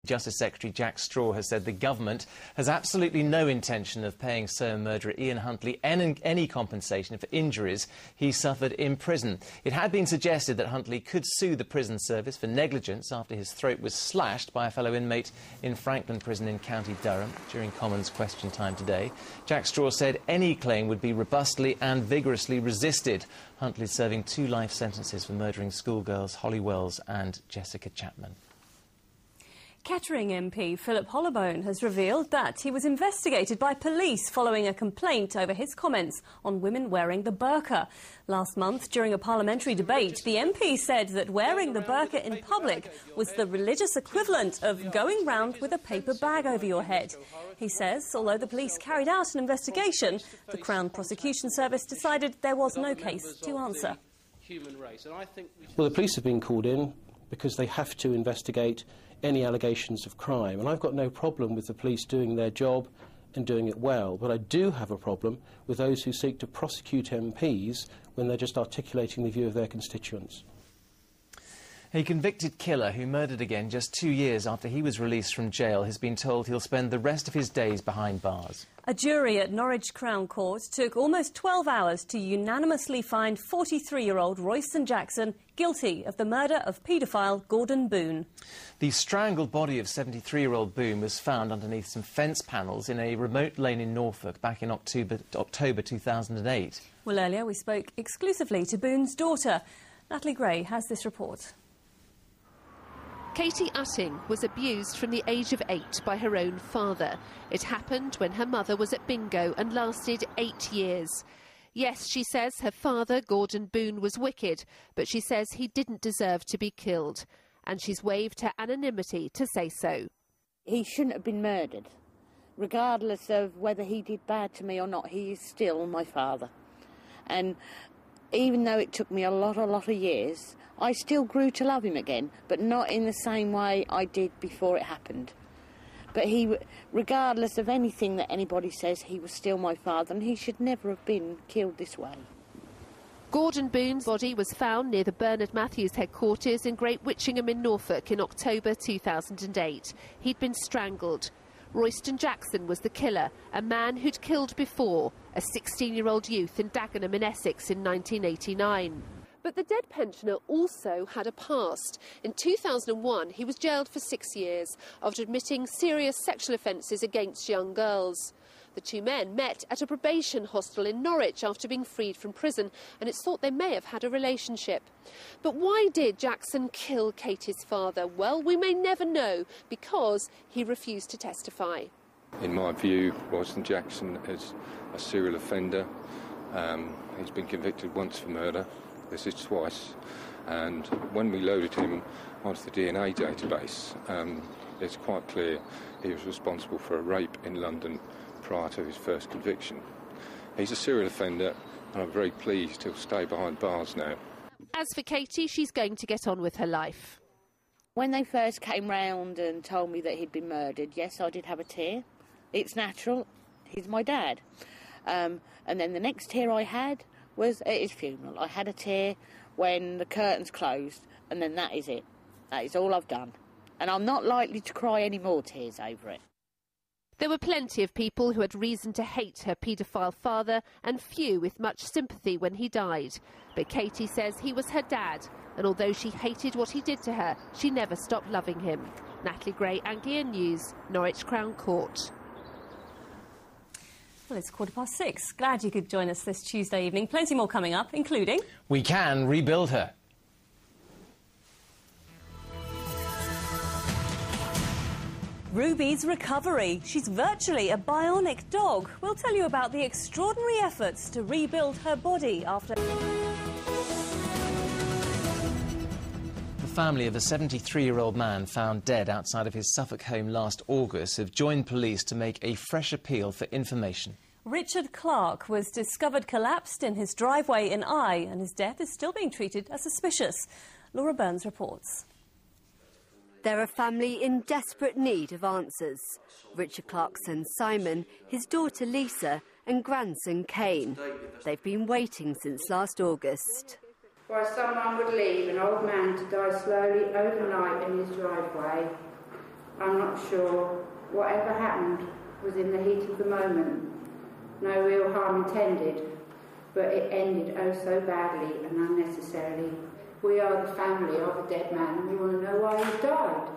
Justice Secretary Jack Straw has said the government has absolutely no intention of paying Soham murderer Ian Huntley any compensation for injuries he suffered in prison. It had been suggested that Huntley could sue the prison service for negligence after his throat was slashed by a fellow inmate in Franklin Prison in County Durham during Commons question time today. Jack Straw said any claim would be robustly and vigorously resisted. Huntley is serving 2 life sentences for murdering schoolgirls Holly Wells and Jessica Chapman. Kettering MP Philip Hollowbone has revealed that he was investigated by police following a complaint over his comments on women wearing the burqa. Last month, during a parliamentary debate, the MP said that wearing the burqa in public was the religious equivalent of going round with a paper bag over your head. He says, although the police carried out an investigation, the Crown Prosecution Service decided there was no case to answer. Well, the police have been called in because they have to investigate any allegations of crime, and I've got no problem with the police doing their job and doing it well, but I do have a problem with those who seek to prosecute MPs when they're just articulating the view of their constituents. A convicted killer who murdered again just 2 years after he was released from jail has been told he'll spend the rest of his days behind bars. A jury at Norwich Crown Court took almost 12 hours to unanimously find 43-year-old Royston Jackson guilty of the murder of paedophile Gordon Boone. The strangled body of 73-year-old Boone was found underneath some fence panels in a remote lane in Norfolk back in October 2008. Well, earlier we spoke exclusively to Boone's daughter. Natalie Gray has this report. Katie Utting was abused from the age of 8 by her own father. It happened when her mother was at bingo and lasted 8 years. Yes, she says her father, Gordon Boone, was wicked, but she says he didn't deserve to be killed. And she's waived her anonymity to say so. He shouldn't have been murdered. Regardless of whether he did bad to me or not, he is still my father. And even though it took me a lot of years, I still grew to love him again, but not in the same way I did before it happened. But he, regardless of anything that anybody says, he was still my father, and he should never have been killed this way. Gordon Boone's body was found near the Bernard Matthews headquarters in Great Witchingham in Norfolk in October 2008. He'd been strangled. Royston Jackson was the killer, a man who'd killed before, a 16-year-old youth in Dagenham in Essex in 1989. But the dead pensioner also had a past. In 2001, he was jailed for 6 years after admitting serious sexual offences against young girls. The 2 men met at a probation hostel in Norwich after being freed from prison, and it's thought they may have had a relationship. But why did Jackson kill Katie's father? Well, we may never know, because he refused to testify. In my view, Royston Jackson is a serial offender. He's been convicted once for murder. This is twice, and when we loaded him onto the DNA database, it's quite clear he was responsible for a rape in London prior to his first conviction. He's a serial offender, and I'm very pleased he'll stay behind bars now. As for Katie, she's going to get on with her life. When they first came round and told me that he'd been murdered, yes, I did have a tear. It's natural. He's my dad. And then the next tear I had was at his funeral. I had a tear when the curtains closed, and then that is it. That is all I've done. And I'm not likely to cry any more tears over it. There were plenty of people who had reason to hate her paedophile father, and few with much sympathy when he died. But Katie says he was her dad, and although she hated what he did to her, she never stopped loving him. Natalie Gray, Anglia News, Norwich Crown Court. Well, it's 6:15. Glad you could join us this Tuesday evening. Plenty more coming up, including... We can rebuild her. Ruby's recovery. She's virtually a bionic dog. We'll tell you about the extraordinary efforts to rebuild her body after... The family of a 73-year-old man found dead outside of his Suffolk home last August have joined police to make a fresh appeal for information. Richard Clark was discovered collapsed in his driveway in Eye, and his death is still being treated as suspicious. Laura Burns reports. They're a family in desperate need of answers. Richard Clark's son Simon, his daughter Lisa and grandson Kane. They've been waiting since last August. Why someone would leave an old man to die slowly overnight in his driveway, I'm not sure. Whatever happened was in the heat of the moment. No real harm intended, but it ended oh so badly and unnecessarily. We are the family of a dead man and we want to know why he died.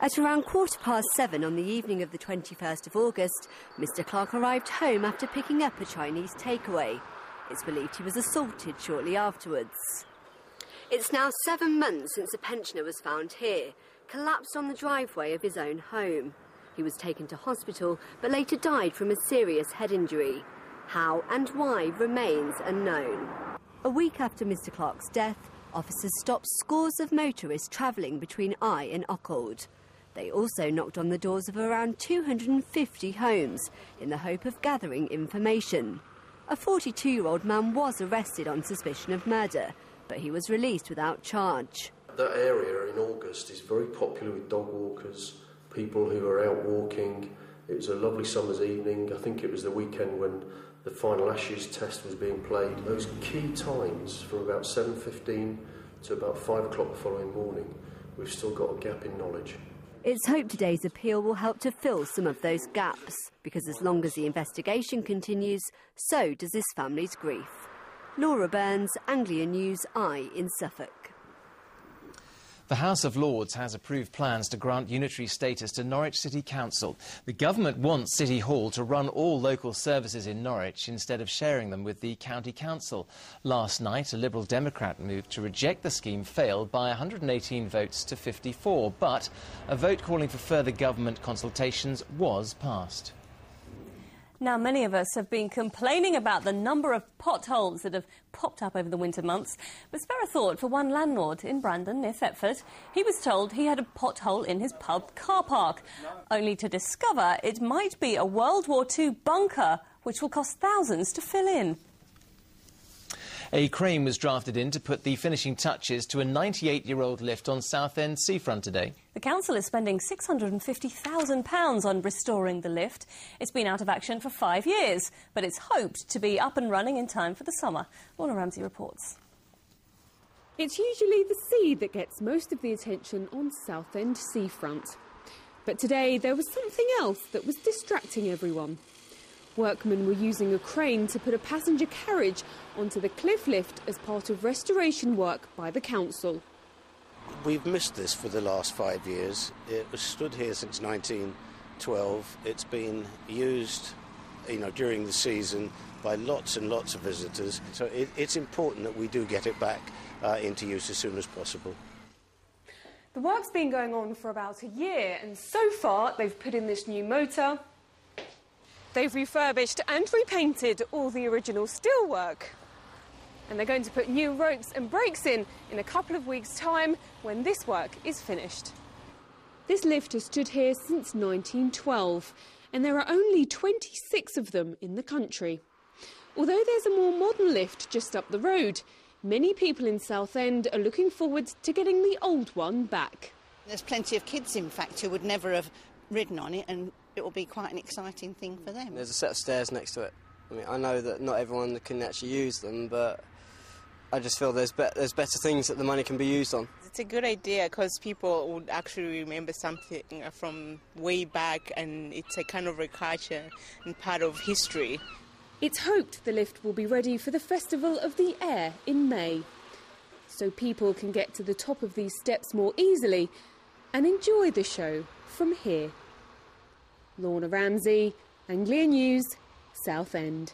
At around 7:15 on the evening of the 21st of August, Mr. Clark arrived home after picking up a Chinese takeaway. It's believed he was assaulted shortly afterwards. It's now 7 months since a pensioner was found here, collapsed on the driveway of his own home. He was taken to hospital but later died from a serious head injury. How and why remains unknown. A week after Mr. Clark's death, officers stopped scores of motorists travelling between Eye and Ockhold. They also knocked on the doors of around 250 homes in the hope of gathering information. A 42-year-old man was arrested on suspicion of murder, but he was released without charge. That area in August is very popular with dog walkers, people who are out walking. It was a lovely summer's evening. I think it was the weekend when the final Ashes test was being played. Those key times from about 7:15 to about 5 o'clock the following morning, we've still got a gap in knowledge. It's hoped today's appeal will help to fill some of those gaps, because as long as the investigation continues, so does this family's grief. Laura Burns, Anglia News, Eye in Suffolk. The House of Lords has approved plans to grant unitary status to Norwich City Council. The government wants City Hall to run all local services in Norwich instead of sharing them with the County Council. Last night, a Liberal Democrat move to reject the scheme failed by 118 votes to 54, but a vote calling for further government consultations was passed. Now, many of us have been complaining about the number of potholes that have popped up over the winter months. But spare a thought for one landlord in Brandon, near Thetford. He was told he had a pothole in his pub car park, only to discover it might be a World War II bunker, which will cost thousands to fill in. A crane was drafted in to put the finishing touches to a 98-year-old lift on Southend seafront today. The council is spending £650,000 on restoring the lift. It's been out of action for 5 years, but it's hoped to be up and running in time for the summer. Lorna Ramsey reports. It's usually the sea that gets most of the attention on Southend seafront. But today there was something else that was distracting everyone. Workmen were using a crane to put a passenger carriage onto the cliff lift as part of restoration work by the council. We've missed this for the last 5 years. It was stood here since 1912. It's been used, during the season by lots and lots of visitors. So it's important that we do get it back into use as soon as possible. The work's been going on for about a year, and so far they've put in this new motor. They've refurbished and repainted all the original steelwork. And they're going to put new ropes and brakes in a couple of weeks' time when this work is finished. This lift has stood here since 1912, and there are only 26 of them in the country. Although there's a more modern lift just up the road, many people in Southend are looking forward to getting the old one back. There's plenty of kids, in fact, who would never have ridden on it, and it will be quite an exciting thing for them. There's a set of stairs next to it. I mean, I know that not everyone can actually use them, but I just feel there's better things that the money can be used on. It's a good idea because people would actually remember something from way back, and it's a kind of recapture and part of history. It's hoped the lift will be ready for the Festival of the Air in May, so people can get to the top of these steps more easily and enjoy the show from here. Lorna Ramsey, Anglia News, Southend.